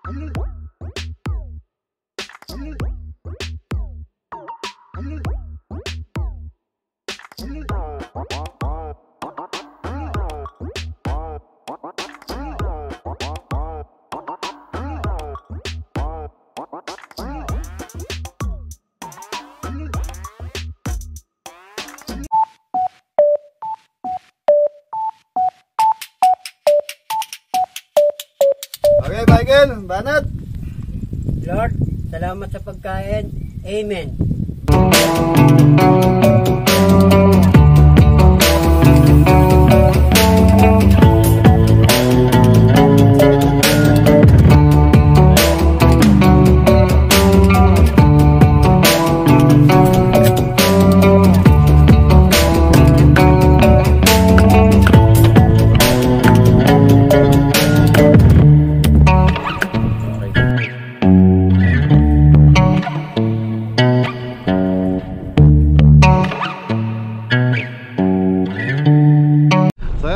Okay, Michael, banat. Lord, salamat sa pagkain. Amen.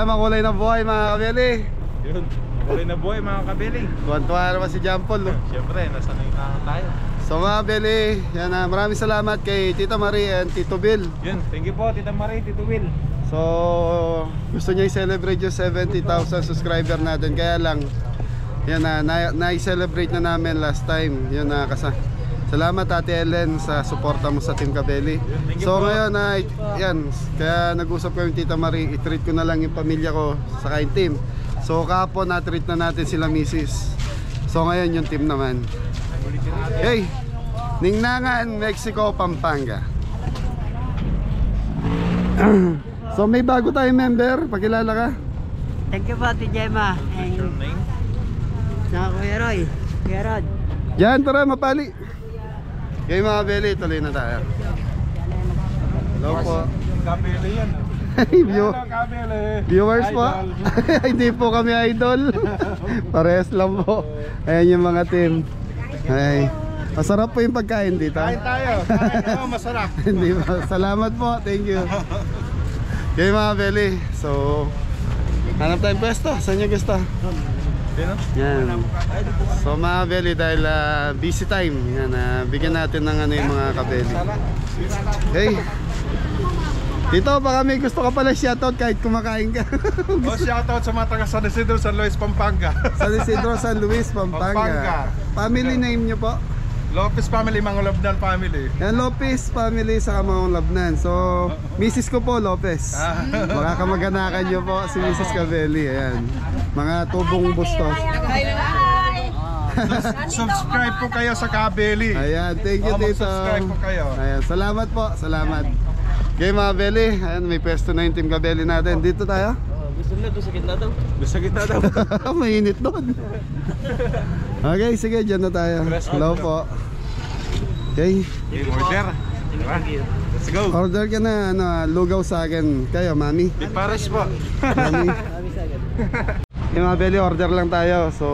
Makulay na buhay mga kabeli. Yun, makulay na buhay mga kabeli. Tuwan-tuwa naman si John Paul, no? Siyempre, nasanay na tayo. So mga kabeli, yan na, maraming salamat kay Tita Marie and Tito Bill. Yun, thank you po Tita Marie, Tito Will. So gusto niya i-celebrate yung 70,000 subscriber natin. Kaya lang, yan na i-celebrate na namin last time. Yun na, salamat Ate Ellen sa suporta mo sa Team Kabeli. So ngayon yan, kaya nag-usap ko yung Tita Marie, i-treat ko na lang yung pamilya ko sa yung team. So kahapon na-treat na natin sila Mrs. So ngayon yung team naman. Hey, Ningnangan, Mexico, Pampanga. So may bago tayong member, pakilala ka. Thank you po, Ate Gemma. Your name? Sa Kuya Roy, Kuya Rod. Diyan, tara, mapali. Okay mga Beli, tuloy na tayo. Hello po. Kabeli yan. Viewers po. Hindi po kami idol. Parehas lang po. Ayan yung mga team. Ay, masarap po yung pagkain dito. Kain tayo. Kain mo, masarap. Hindi ba? Salamat po. Thank you. Okay mga Beli. So, hanap tayong pwesto. Saan yung gusto? Yan. So mga Beli, dahil busy time, yan, bigyan natin ng ano yung mga kabeli. Hey, dito baka may gusto ka pala shoutout kahit kumakain ka. Shoutout sa mga taga San Isidro, San Luis, Pampanga. San Isidro, San Luis, Pampanga. Family name nyo po? Lopez family, Mangolabnan family. Yan, Lopez family sa Mangolabnan. So, Mrs. ko po, Lopez. Baka kamag-anakan nyo po si Mrs. Kabeli. Ayan, mga tubong bustos. Subscribe po kayo sa Kabeli. Ayan, thank you Tito. Subscribe po kayo. Ayan, salamat po, salamat. Okay mga Beli, ayan, may pwesto na yung Team Kabeli natin. Dito tayo. Gusto nila, doon sa gitna daw. Doon sa gitna daw. Mainit doon. Okay, sige, dyan na tayo. Hello po. Okay. Order. Let's go. Order ka na, ano, lugaw sa akin. Kayo, Mami. Di Paris po. Mami. Yung mga Beli, order lang tayo. So,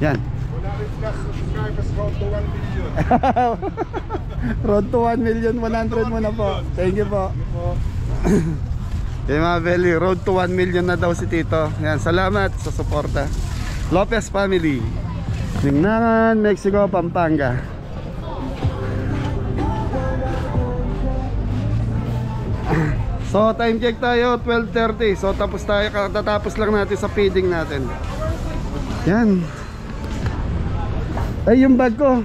yan. Wala rin ka subscribers, road to 1 million. Road to 1 million, 100 mo na po. Thank you po. Yung mga Beli, road to 1 million na daw si Tito. Yan, salamat sa suporta. Lopez family, Ningnangan, Mexico, Pampanga. So time check tayo, 12:30. So tapos tayo, katatapos lang natin sa feeding natin. Yan. Ay, yung bag ko.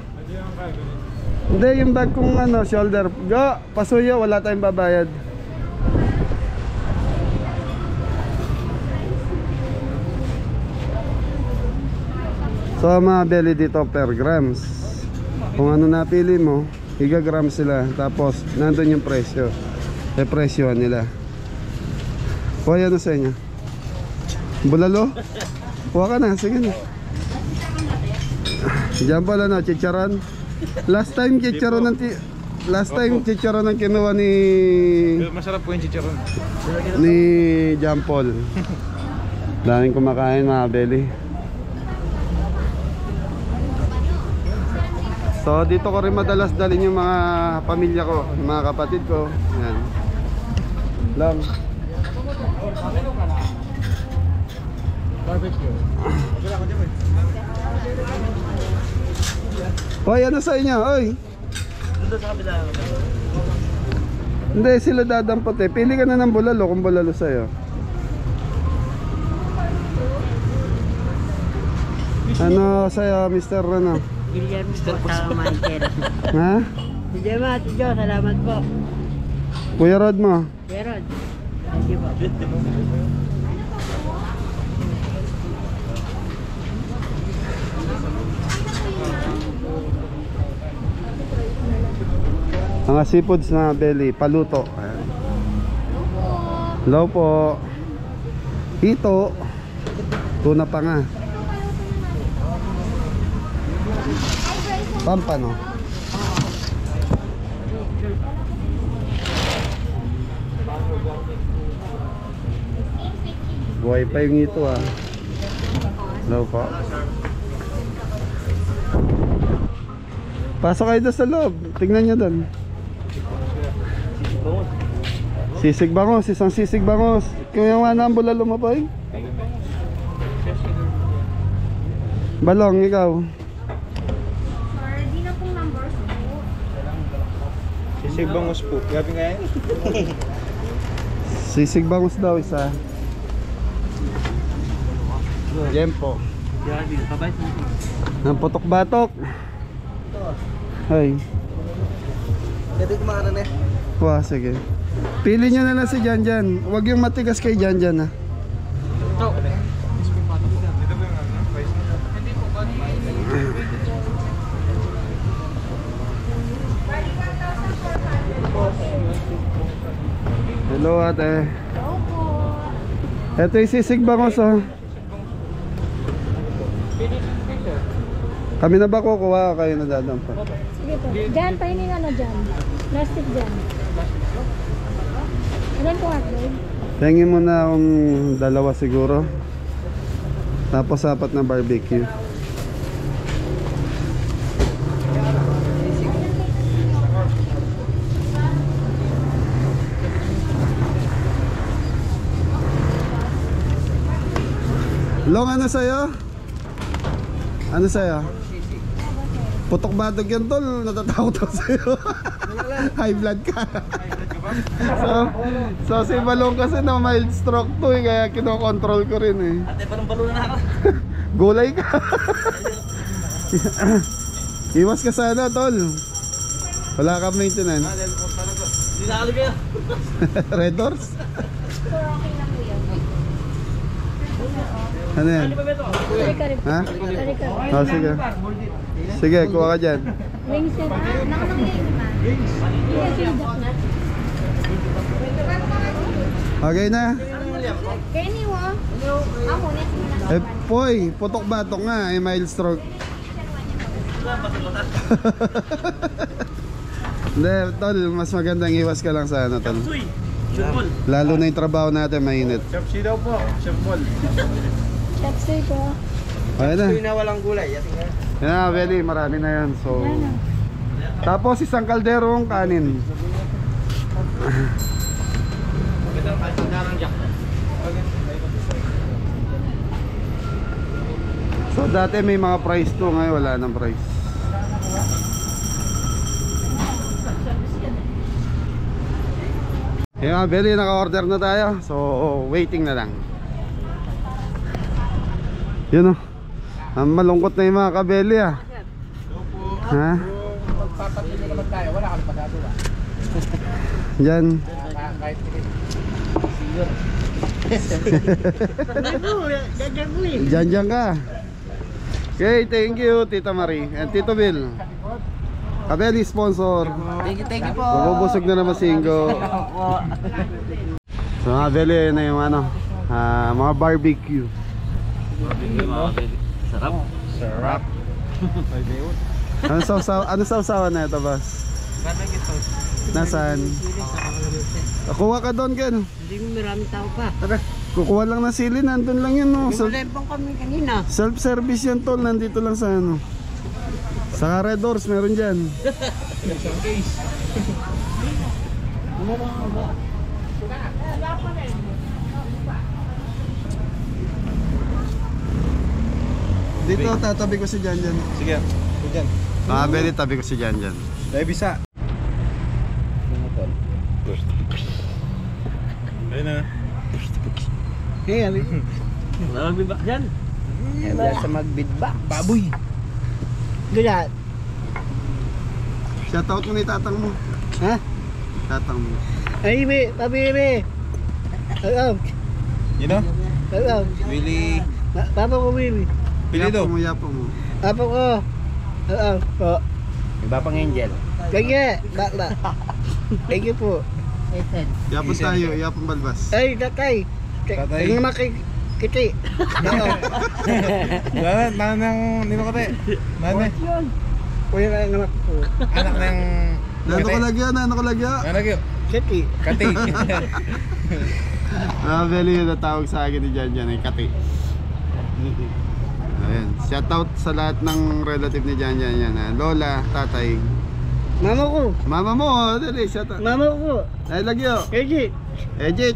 Hindi, yung bag kong ano, shoulder. Go, pasuyo, wala tayong babayad. So mga Beli dito per grams. Kung ano napili mo, gigagrams sila. Tapos nandun yung presyo. E presyohan nila. Kuha na sa inyo. Bulalo? Kuha ka na, sige na. Diyan pala na, chicharon. Last time chicharon ng kinuha ni... Masarap po yung chicharon. Ni John Paul. Daming kumakain mga Beli. So dito ko rin madalas dalhin yung mga pamilya ko, yung mga kapatid ko. Yan. Lang. Barbecue. Hoy, ano sa inyo? Hoy. Doon sa kabila. Hindi, sila dadampot eh. Pili ka na ng bulalo kung bulalo sa'yo. Ano sa'yo, Mr. Ano? Guillermo po sa Michael. Ha? Guillermo, Ate Jo, salamat po. Kuya Rod mo? Gerard, thank you po. Mga seafoods na belly, paluto. Ayan. Hello po. Hito. Tuna pa nga. Pampano. Buhay pa yung ito ah. Hello po. Pasok kayo doon sa loob. Tingnan nyo doon. Sisig bangos, isang sisig bangos. Kaya nga na ang bulalo mo pa eh. Balong, ikaw. Di na pong numbers po. Sisig bangus po. Gabi nga yan. Sisig bangos daw isa. Jempo. Ang putok batok. Ay. Pwede kumakan na eh. Wah, sige. Pili nyo na lang si Janjan. Huwag yung matigas kay Janjan ha. Hello ate. Ito yung sisig bangos oh. Kami na ba kukuha o kayo na dadampa? Sige po. Diyan, painin na dyan. Plastic dyan. Ilan po hotdog? Tingin mo na akong dalawa siguro. Tapos 4 na barbecue. Long, ano sa'yo? Ano sa'yo? Putok batog yan tol, natatakot ako sa'yo. High blood ka. so si Balong kasi na mild stroke to eh, kaya kinokontrol ko rin eh. Ate, parang balo na ako. Gulay ka. Iwas ka sana tol. Wala ka maintenance. Hindi nakalog kayo. Red Doors? Ano yan? Kare-kare po. Ha? Kare-kare. Oh, sige. Sige, kuha ka dyan. Wings set. Nakanang yun naman. Okay na? Kaya niyo ah. Ako, next mo na. Eh, poy, putok batok nga, eh, mild stroke. Hindi, tol, mas magandang iwas ka lang sa ano, tol. Lalo na yung trabaho natin, mainit. Chef C daw po. Chef Paul. Chapsay po. Okay na. na walang gulay. Yan na, Beli, marami na yan. So, tapos isang kalderong kanin. So dati may mga price to, ngayon wala nang price. Yan, Beli, naka-order na tayo. So, waiting na lang. Yun o. Malungkot na yung mga kabeli ah. Ha? Magpapatuloy naman tayo. Wala kami pagkatuwa. Yan. Kahit Diyan ka. Okay, thank you Tita Marie and Tito Bill. Kabeli sponsor. Thank you po. Mabubusog na naman singgo. So mga Beli na yung ano, mga barbecue. Sarap. sarap. Ano sausawan na ito, boss? Nasaan? Kuha ka doon, Ken. Hindi mo maraming tao pa. Tara, kukuha lang ng sili, nandun lang yun, no? Malempang kami kanina. Self-service yan, tol, nandito lang sa ano. Sa Red Doors, meron dyan. Dito, tatabi ko si Jan dyan. Sige, dyan. Mga Beli, tabi ko si Jan Jan. Dahil bisa. Ayun na. Magbibak dyan. Wala sa magbidbak. Baboy. Ganyan. Shoutout mo ni tatang mo. Ha? Tatang mo. Ay, be, pabiri. Alam. You know? Alam. Willie. Papa ko, baby. Pilido. Yapo mo. Papa ko. Alam. Po. Iba pang angel. Ganyan. Bakla. Thank you po. Yapon tayo, yapon balbas. Ay, tatay. Tatay. Tingnan mo kay Kiti. Alam. Nanang nino kate. Nane. Kuya na yung anak ko. Anak ng Nano ko lagyan, nano ko lagyan. Anak yun. Kiti. Kati. Mga Beli, yung natawag sa akin ni Jan Jan ay Kati. Ayan. Shoutout sa lahat ng relative ni Jan Jan yan. Lola, tatay. Mama ko. Mama mo, oh, dali, shoutout. Mama ko. Ay, lagyo. Kiti. Ejit.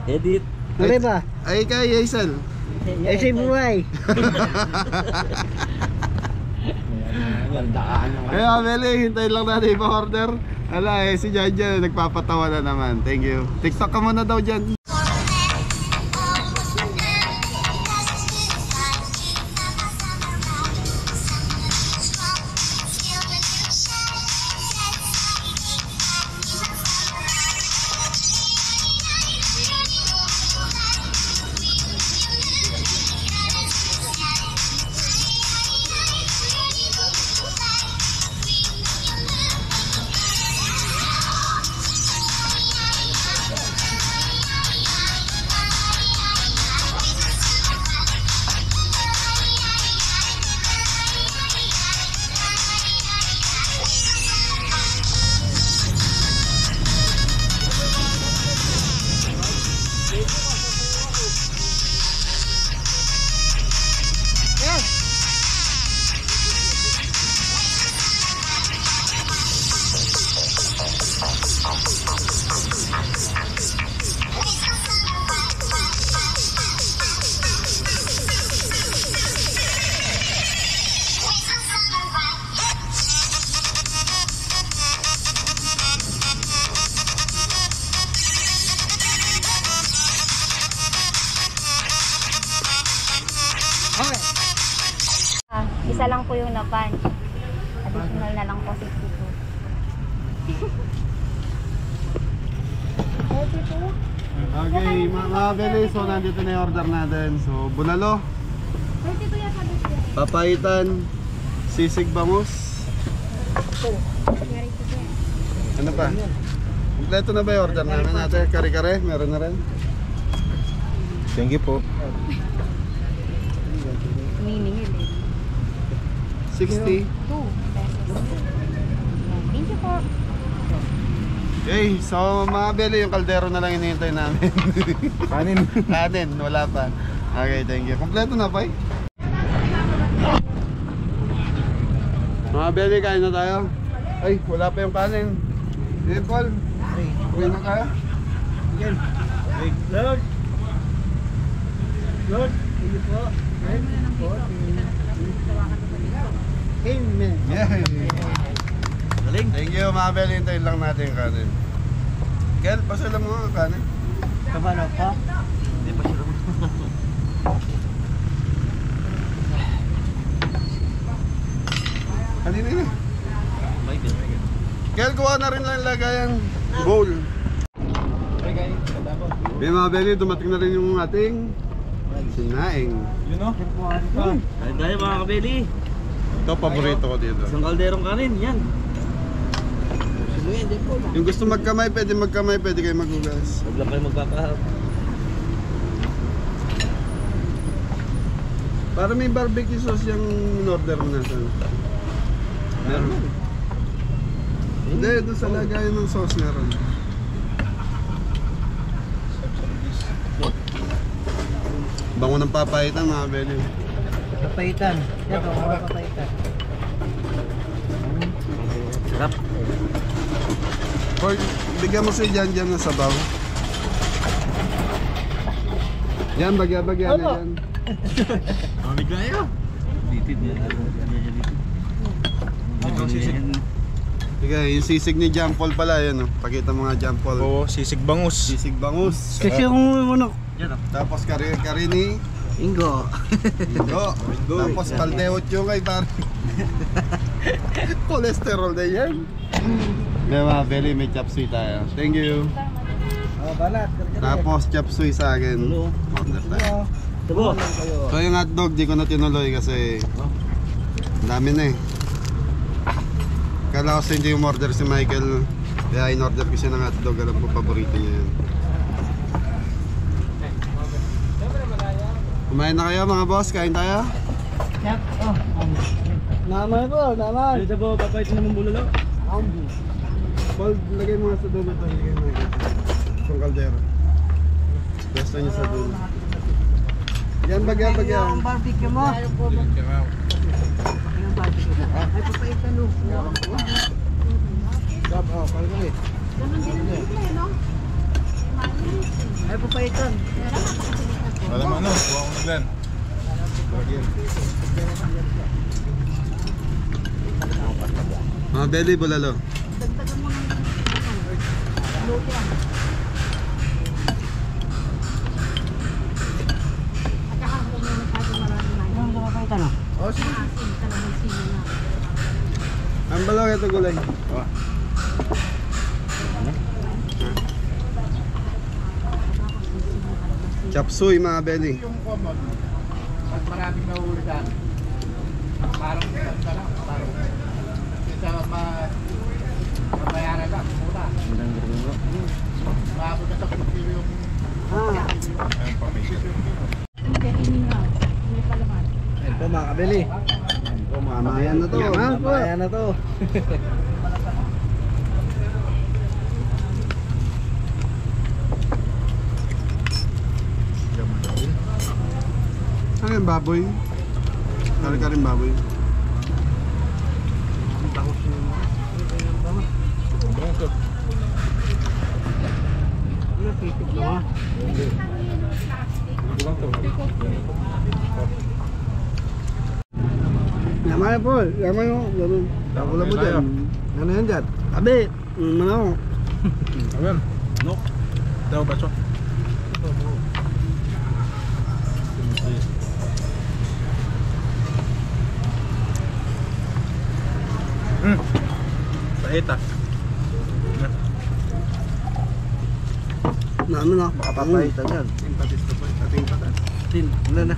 Edit. Ano ba? Ay, kay Hazel. Eh, si buhay. Kaya mga Beli, hintayin lang natin ipa-order. Ala, si Jan Jan nagpapatawa na naman. Thank you. TikTok ka muna daw dyan. Isa lang po yung na-punch. Additional na lang po 62. 32? Okay, mga Beli, so nandito na yung order natin. So, bulalo, 32 yan sabi ko. papaitan, sisig bangus. Ano pa? Kompleto na ba yung order namin natin? Kare-kare, meron na rin. Thank you po. Miningil eh. 60. 2 pesos. Thank you po. Okay, so mga Beli, yung kaldero na lang hinihintay namin. Kanin. Kanin, wala pa. Okay, thank you. Kompleto na pa eh. Mga Beli, kain na tayo. Ay, wala pa yung kanin. Hey, Paul. Uwi na kayo? Lord. Lord. Thank you po. Amen. Yeah. Thank you mga Beli, hintayin lang natin yung kanin. Kel, pasalam mo ang kanin. Kabano pa? Hindi pa siya. Kanina na. May din. Kel, kuha na rin lang lagayan bowl. May mga Beli, dumating na rin yung ating sinaing. You know? Kain tayo mga kabeli. Ito, paborito ko dito. Isang kalderong kanin, yan. Yung gusto magkamay, pwede kayo maghugas. Huwag lang kayo magpapahap. Para may barbecue sauce yung in-order mo na saan. Meron. Hindi, doon sa lagayan ng sauce meron. Bango ng papaitan mga Beli. Papaitan. Yan, papaitan. Sarap. Or, bigyan mo si Jan Jan ng sabaw. Yan, bagya-bagya na yan. Mamig na yun. Litid yan. Ito sisig. Sige, yung sisig ni John Paul pala, yun. Pakita mo nga John Paul. Oo, sisig bangus. Sisig bangus. Kasi yung ano, Yan oh. Tapos kari ni Ingo. Indo. Tapos kaldeot yung kay pare. Cholesterol na yan. May mga belly, may chop suey tayo. Thank you. Oh, balat. Tapos chop suey sa akin. Order tayo. Tabo. So yung hotdog, di ko na tinuloy kasi ang dami na eh. Kala ko hindi umorder si Michael. Kaya in-order ko siya ng hotdog. Alam ko paborito niya yun. Kumain na kayo mga boss? Kain tayo? Naman ko, naman. Tabo, papait naman bulalo. Paul, lagay mo nga sa dulo ito. Lagay mo nga itong kaldero. Basta niya sa dulo. Yan, bagyan. Yung barbecue mo. Yung barbecue mo. Ay, papaitan no. Stop, oh, kalgali. Ay, papaitan. Alam mo ano, kuha ko na Glenn. Mga belly, bulalo. Oh, sige. Ang balong ito gulay. Chop suey mga belly. Yung common, pag maraming nahuli ka, parang ganda lang, parang kita mabayaran lang, mura. Maabot na sa kilo yung... Ayun, pamilya. Ayun po mga kabili. Mamayan na to. Mamayan na to. Ano yung baboy? Kari-karing baboy. Yaman po, yaman mo. Wala mo dyan. Ano yan dyan? Abi, ano? Ayan. No. Daw ba siya? Pahit ah. Ano na? Baka papaitan yan. Ating patis na po. Ating patas. Tin, ano na?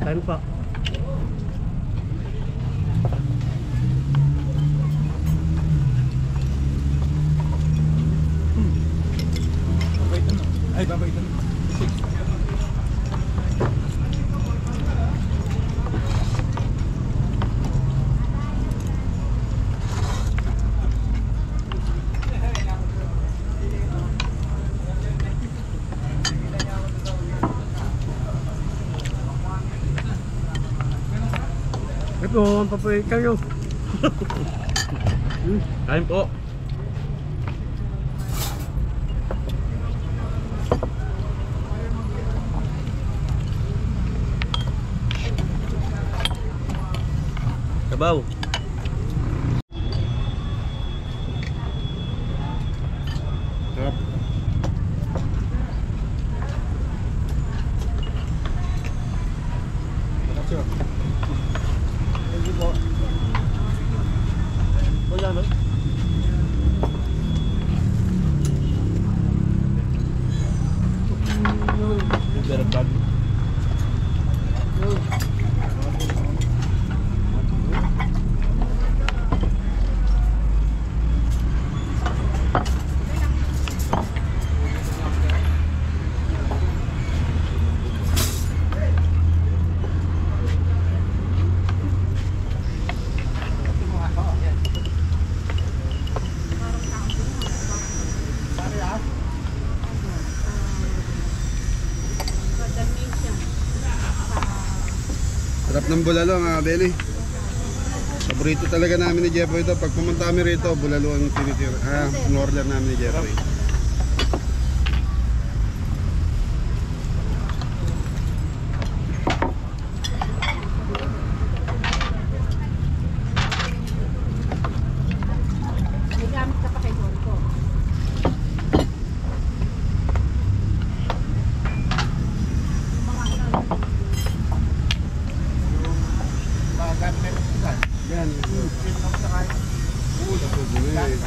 Kain pa. Ay, babaitan. Ito, ang papaitan nyo. Kain po. Kabaw. Sarap. Sarap siya. Wala no? Better bag. Sarap ng bulalo mga belly. Paborito talaga namin ni Jeffoy ito. Pag pumunta kami rito, bulalo ang tinitira. In-order namin ni Jeffoy.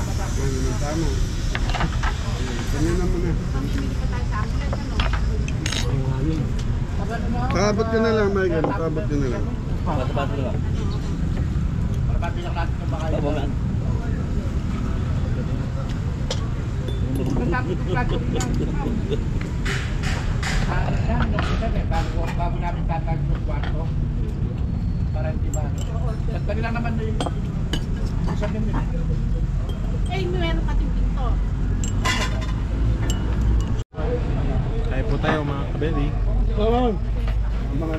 Ano tama. Ganyan naman na. Pakabot ka na lang, Michael. Pakabot ka na lang. Bata-bata lang. Marabati lang natin ng bakayo. Abo man. Matapos yung plato niya. Bago namin tatag yung kwarto. Para hindi ba? Sandali lang naman yung isang din. Eh, meron ka din pinto. Kaya po tayo mga kabeli. Oo. Mga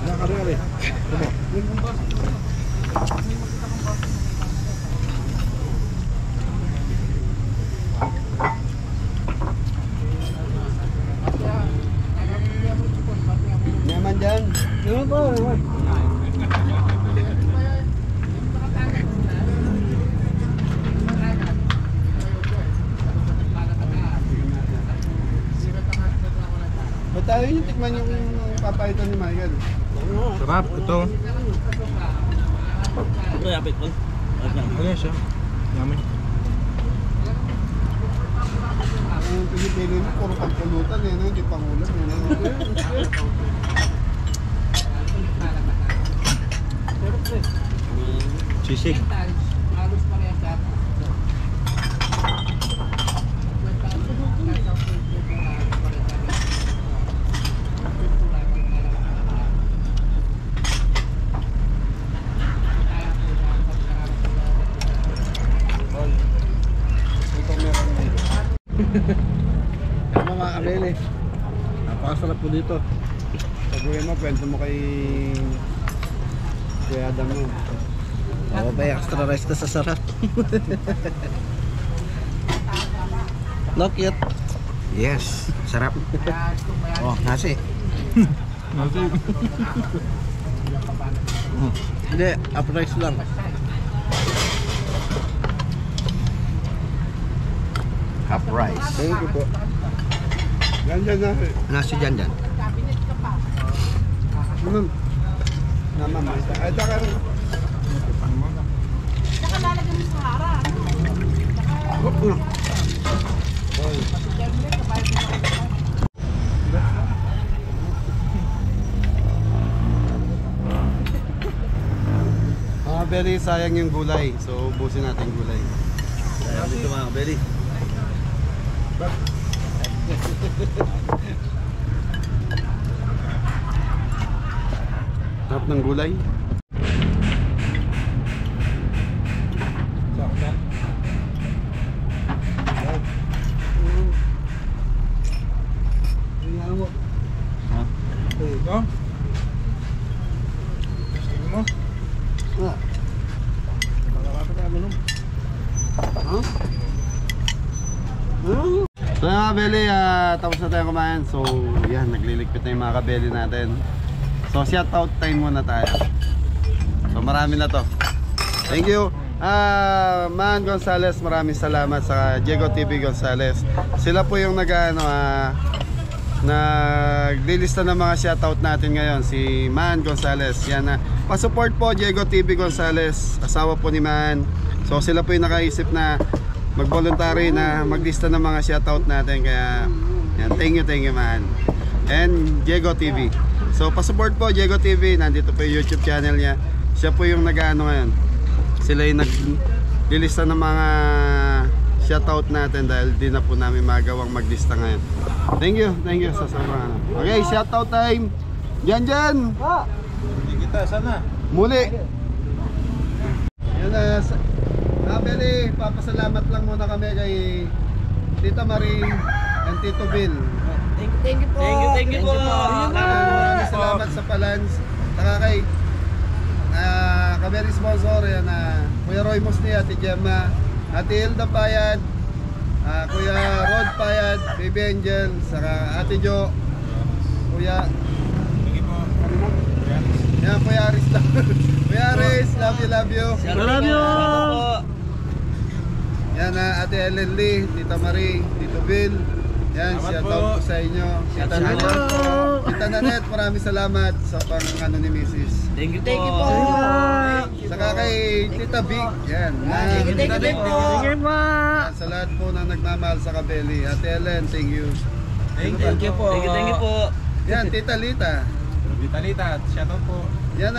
Nakakari. naman dyan. Ano po? Ba't tayo yung tikman yung papaitan ni Michael? Sarap ito. Ito yapit ko. Ano siya? Yummy. Ang pinipili mo, puro pagpulutan eh, no? Hindi pangulan eh, no? Sisig. Halos parehas dati. Ito meron dito. Tama mga kabeli. Napakasarap po dito. Sabihin mo, kwento mo kay Kuya Adam mo. Ako ba yung extra rice na sa sarap? No, cute. Yes, sarap. Oh, nasi. Hindi, up rice lang. Half rice. Thank you po. Ganyan na. Nasi dyan dyan. Naman, ay, taka rin. Saka lalagyan mo sa harap. Very sayang yung gulay. So, ubusin natin yung gulay. Kaya dito mga kabeli. Sarap ng gulay. Ha? Ito. Gusto mo? So mga kabeli, tapos na tayong kumain. So yan, nagliligpit na yung mga kabeli natin. So shout out time muna tayo. So marami na to. Thank you Man Gonzales, maraming salamat sa Diego TV Gonzales. Sila po yung naglilista ng mga shoutout natin ngayon. Si Man Gonzales. Yan na. Pa-support po Diego TV Gonzales, asawa po ni Man. So sila po yung nakaisip na mag-voluntary na maglista ng mga shoutout natin. Kaya yan, thank you Man. And Diego TV. So pa-support po Diego TV. Nandito po yung YouTube channel niya. Siya po yung nag-ano ngayon. Sila yung naglilista ng mga shoutout natin dahil di na po namin magawang maglista ngayon. Thank you sa sobrang. Okay, shoutout time. Diyan. Hindi kita, sana. Muli. Yan na. Kabeli, papasalamat lang muna kami kay Tita Marie and Tito Bill. Thank you po. Thank you po. Maraming salamat sa Palans. Saka kay Kabeli sponsor yan Kuya Roy Musni, Ate Gemma, Ate Hilda Payad, Kuya Rod Payad, Baby Angel, saka Ate Jo, Kuya yan, Kuya Aris lang. Kuya Aris, love you. Love you. Yan Ate Ellen Lee, Tita Marie, Tito Bill. Yan, shout out po sa inyo. Kita Nanet po. Kita Nanet, maraming salamat sa pang ni Mrs. Thank you po. Thank you po. Saka kay Tita Big. Yan. Thank you po. Yan, sa lahat po na nagmamahal sa Kabeli. Ate Ellen, thank you. Thank you po. Thank you po. Yan, Tita Lita. Vitalita, shoutout po. Yan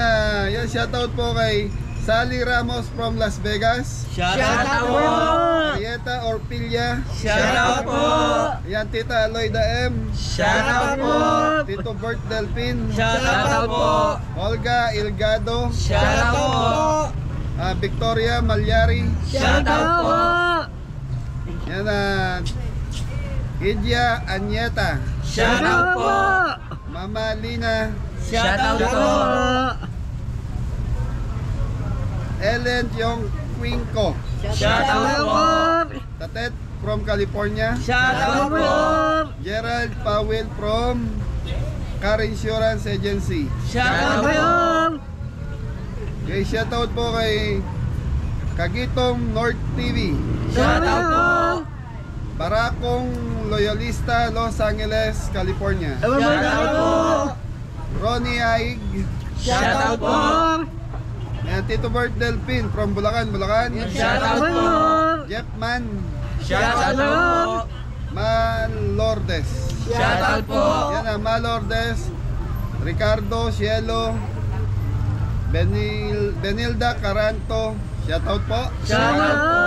yan shoutout po kay Sally Ramos from Las Vegas. Shout out po. Marieta Orpilla. Shout out po. Yan, Tita Aloyda M. Shout out po. Tito Bert Delpin. Shout out po. Olga Ilgado. Shout out po. Victoria Malyari. Shout out po. Yan Idia Anyeta. Shout out po. Mama Lina. Shout out po. Ellen Yong Quinco. Shout out po. Tatet from California. Shout out po. Gerald Powell from Car Insurance Agency. Shout out po. Okay, shoutout po kay Kagitong North TV. Shout out po. Barakong Loyalista, Los Angeles, California. Shout out po. Ronnie Aig. Shout out po. Ayan, Tito Bert Delpin from Bulacan. Shout out po. Jeff Man. Shout out po. Malordes. Shout out po. Yan Malordes. Ricardo Cielo. Benilda Caranto. Shoutout po. Shout out po.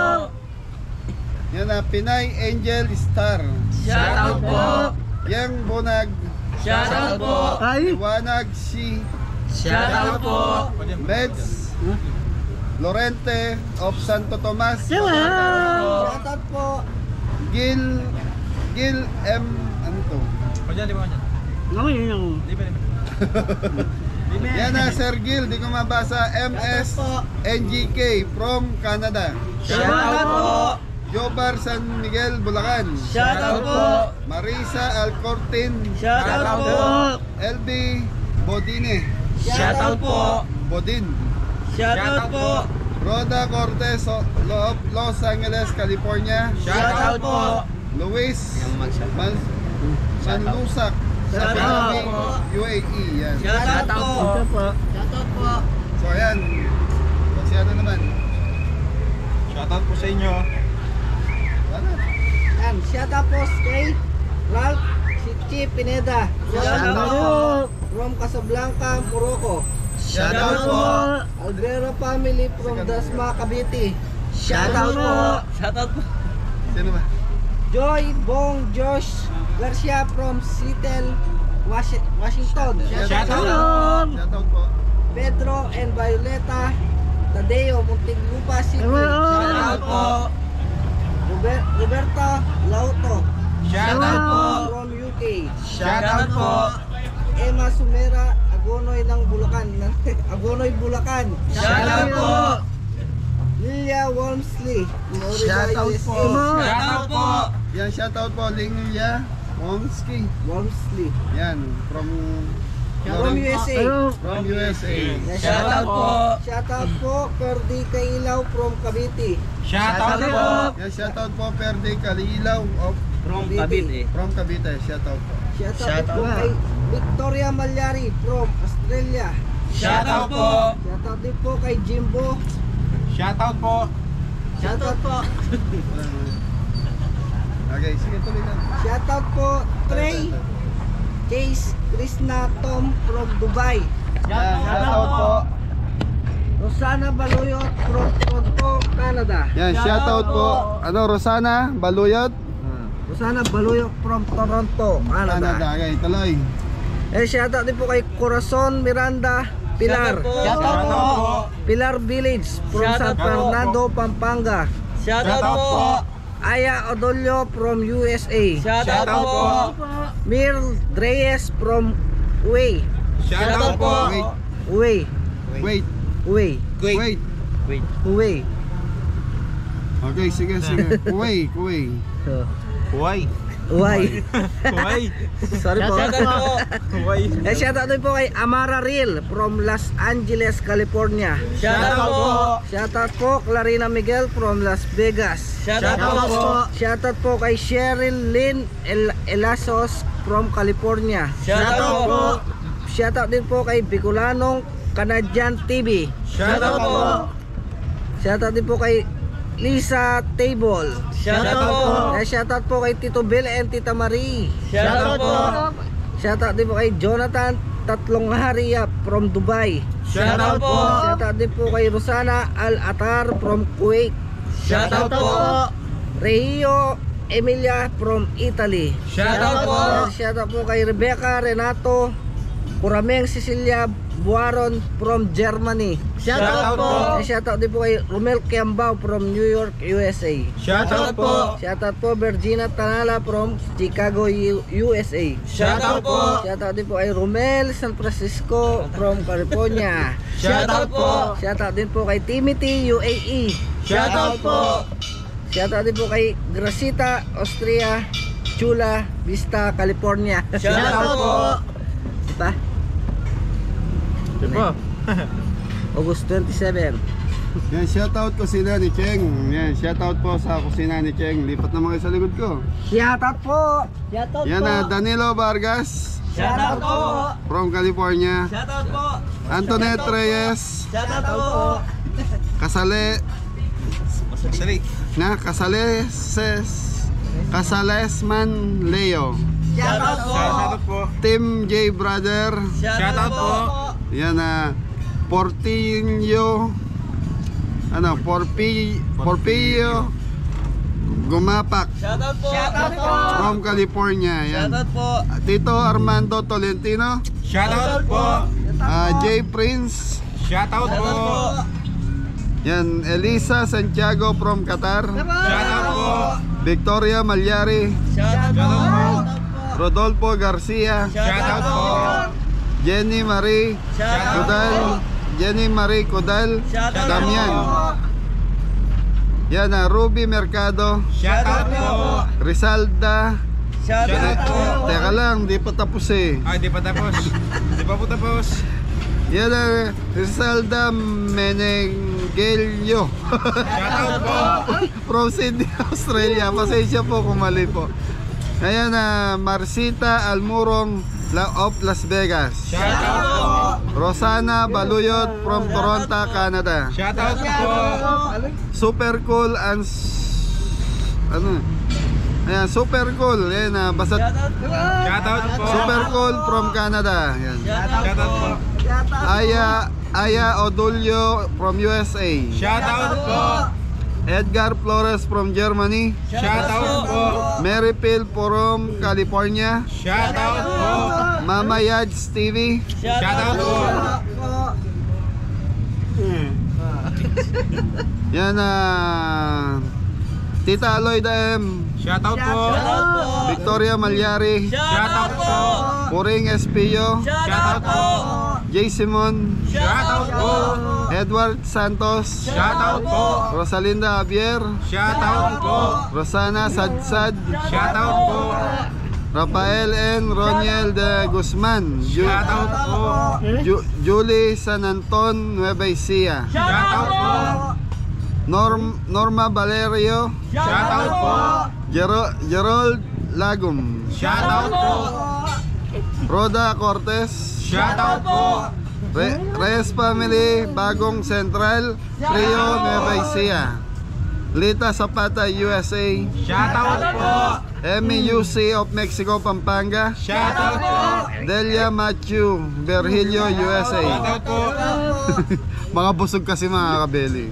Yan Pinay Angel Star. Shout out po. Yang Bonag. Shout out po. Iwanag si Shout out po. Meds Lorente of Santo Tomas. Shout out po. Gil M. Ano to? Di ba? Yan Sir Gil, di ko mabasa. MS NGK from Canada. Shout out po. Jobar San Miguel, Bulacan. Shout out po. Marisa Alcortin. Shout out po. LB Bodine. Shout out po. Bodin. Shout out po. Roda Cortez of Los Angeles, California. Shout out po. Luis Manlusak sa Shout out Philippines, po. UAE. Yan. Shout out po. Shout out po. So ayan. Si ano naman? Shoutout po sa inyo. Ano? Yan, shout out po kay Ralph Chichi Pineda. Shout out po. From Casablanca, Morocco. Shout out po. Alvera family from Dasma, Cavite. Shout out po. Shout out po. Sino ba? Joy Bong Josh Garcia from Seattle, Washington. Shout out. Shout out po. Pedro and Violeta Tadeo, Muntinlupa City. Shout out po. Roberta Lauto Shout out po. from UK. Shout out po. Emma Sumera, Agonoy ng Bulacan. Agonoy, Bulacan. Shout out po. Lilia Wormsley. Shout out po. Shout out po. Yan, shout out po. Linglia Wongski. Wormsley. Yan, from From USA. From USA. Shout out po. Shout out po, Perdi Kailaw from Cavite. Shoutout po. Yan, shout out po Perde Kalilaw of From Cavite. from Cavite. Shout out po. Shout Shout out po out. kay Victoria Malyari from Australia. Shout out po. Shout out din po kay Jimbo. Shoutout po. Shout out po. Okay, sige tuloy lang. Shout out po Trey Chase Krishna Tom from Dubai. Yan, shout out po. Rosana Baluyot from Toronto, Canada. Yan, shout out po. Ano, Rosana Baluyot, Rosana Baluyot from Toronto, Canada. Canada. Okay, tuloy. Shout out din po kay Corazon Miranda Pilar. Shout out po. Pilar Village from Shout San out po. Fernando, Pampanga. Shout out po. Aya Odolio from USA. Shout out po. Mir Reyes from Uwe. Shout out po. Wait, Uwe. wait, Uwe. wait. Uwe. Okay, sige, sige. Kuwait. Huwag. Uway. Huwag. Sorry po. Shout out po. Huwag. Shoutout din po kay Amara Real from Los Angeles, California. Shout out po. Shoutout po Clarina Miguel from Las Vegas. Shout out po. Shoutout po kay Cheryl Lynn Elasos from California. Shout out po. Shoutout din po kay Bicolanong Canadian TV. Shout out po. Shoutout din po kay Lisa Table. Shout out po. Shoutout po kay Tito Bill and Tita Marie. Shout out po. Shoutout din po kay Jonathan Tatlong Haria from Dubai. Shout out po. Shoutout din po kay Rosana Al-Atar from Kuwait. Shout out po. Regio Emilia from Italy. Shout out po. Shoutout po kay Rebecca Renato Curameng Cecilia Buaron from Germany. Shout out po. Shoutout din po kay Romel Kiambao from New York, USA. Shout out po. Shoutout po Virginia Tanala from Chicago, USA. Shout out po. Shoutout din po kay Romel San Francisco from California. Shout out po. Shoutout din po kay Timothy UAE. Shout out po. Shoutout din po kay Gracita Austria, Chula Vista, California. Shout out po. Diba? Di ba? August 27. Yan, shoutout kusina ni Cheng. Yan, shoutout po sa kusina ni Cheng. Lipat na mga sa likod ko. Shoutout po. Yan na, Danilo Vargas Shout out po. from California. Shout out po. Antoinette Reyes, Shout out po. Casalesman Leo, Shout out po. Shout out po. Tim J Brother. Shout out po. Yan na, Portillo, Porpillo Gumapak Shout out po. Shout out po. from California. Yan. Shout out po. Tito Armando Tolentino, Shout out po. J Prince. Shout out po. Yan, Elisa Santiago from Qatar. Shout out po. Victoria Malyari, Shout out po. Rodolfo Garcia, Shout out po. Jenny Marie Shout out Cudal, Jenny Marie Cudal, Shout out Damian. Yan na, Ruby Mercado, Shout out po. Rizalda. Shout out po. Teka lang, di pa tapos eh. Ay, di pa tapos. Di pa po tapos. Yan na, Rizalda Menengelio Shout out po. from Sydney, Australia. Pasensya po kung mali po. Ayan na, Marcita Almurong of Las Vegas. Shout out po. Rosana Baluyot from Toronto, Canada. Shout out po. Super cool and ayan, super cool. Ayan na, basta Shout out po. super cool from Canada. Ayan. Shout out po. Aya Odulio from USA. Shout out po. Edgar Flores from Germany. Shout out po. Mary Phil from California. Shout out po. Mama Yads TV. Shout out po. Yan na, Tita Aloyda M. Shout out po. Shout out po. Victoria Malyari. Shout out po. Puring Espillo. Shout out po. J. Simon. Shout out po. Edward Santos. Shout out po. Rosalinda Javier. Shout out po. Rosana Sadsad. Shout out po. Rafael N. Roniel de Guzman. Shout out po. Julie San Anton Nueva Ecija. Shout out po. Norma Valerio. Shout out po. Gerald Lagum. Shout out po. Roda Cortez. Shout out po. Reyes Family, Bagong Central, Rio, Nueva Ecija. Lita Zapata, USA. Shout out po. MEUC of Mexico, Pampanga. Shout out po. Delia Matthew, Virgilio, Shout USA. out po. Mga busog kasi mga kabeli.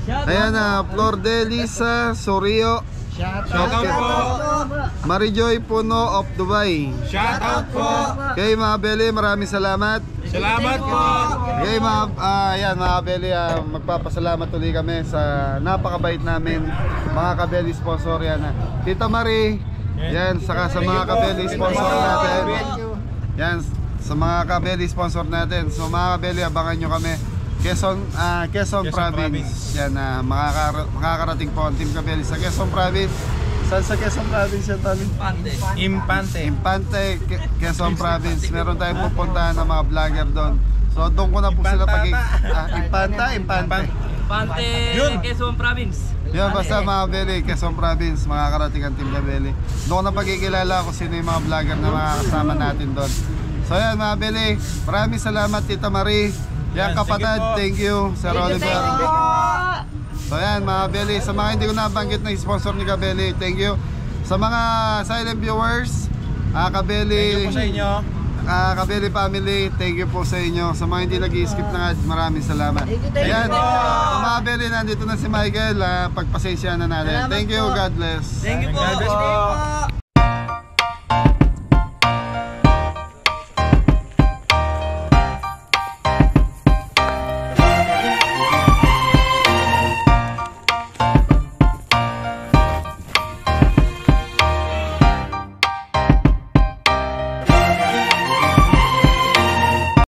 Ayan na, Flor de Lisa Sorio. Shout out po. Marijoy Puno of Dubai. Shout out po. Kay mga beli, maraming salamat. Salamat po. Kay mga kabeli, magpapasalamat ulit kami sa napakabait namin mga kabeli sponsor yan. Tita Marie, yan, saka sa mga kabeli sponsor natin. Yan, sa mga kabeli sponsor natin. So mga kabeli, abangan nyo kami. Quezon Province. Yan, makakarating po ang Team Kabeli sa Quezon Province Saan sa Quezon Province yan, Tony? Impante. Impante, Quezon Province. Meron tayong pupuntahan ng mga vlogger doon. So doon ko na po sila Impante. Pante, Quezon Province. Yan, basta mga Beli, Quezon Province, mga karating ang Team Beli. Doon ko na pagkikilala kung sino yung mga vlogger na mga kasama natin doon. So yan mga Beli, maraming salamat Tita Marie. Yan kapatid, thank you Sir Oliver. So yan mga Beli, sa mga hindi ko nabanggit na sponsor ni Kabeli, thank you. Sa mga silent viewers, Kabeli, Thank you po sa inyo. Kabeli family, thank you po sa inyo. Sa mga hindi nag-skip na maraming salamat. Ayan, sa mga Beli, nandito na si Michael. Pagpasensya na natin. Thank you, God bless. Thank you po.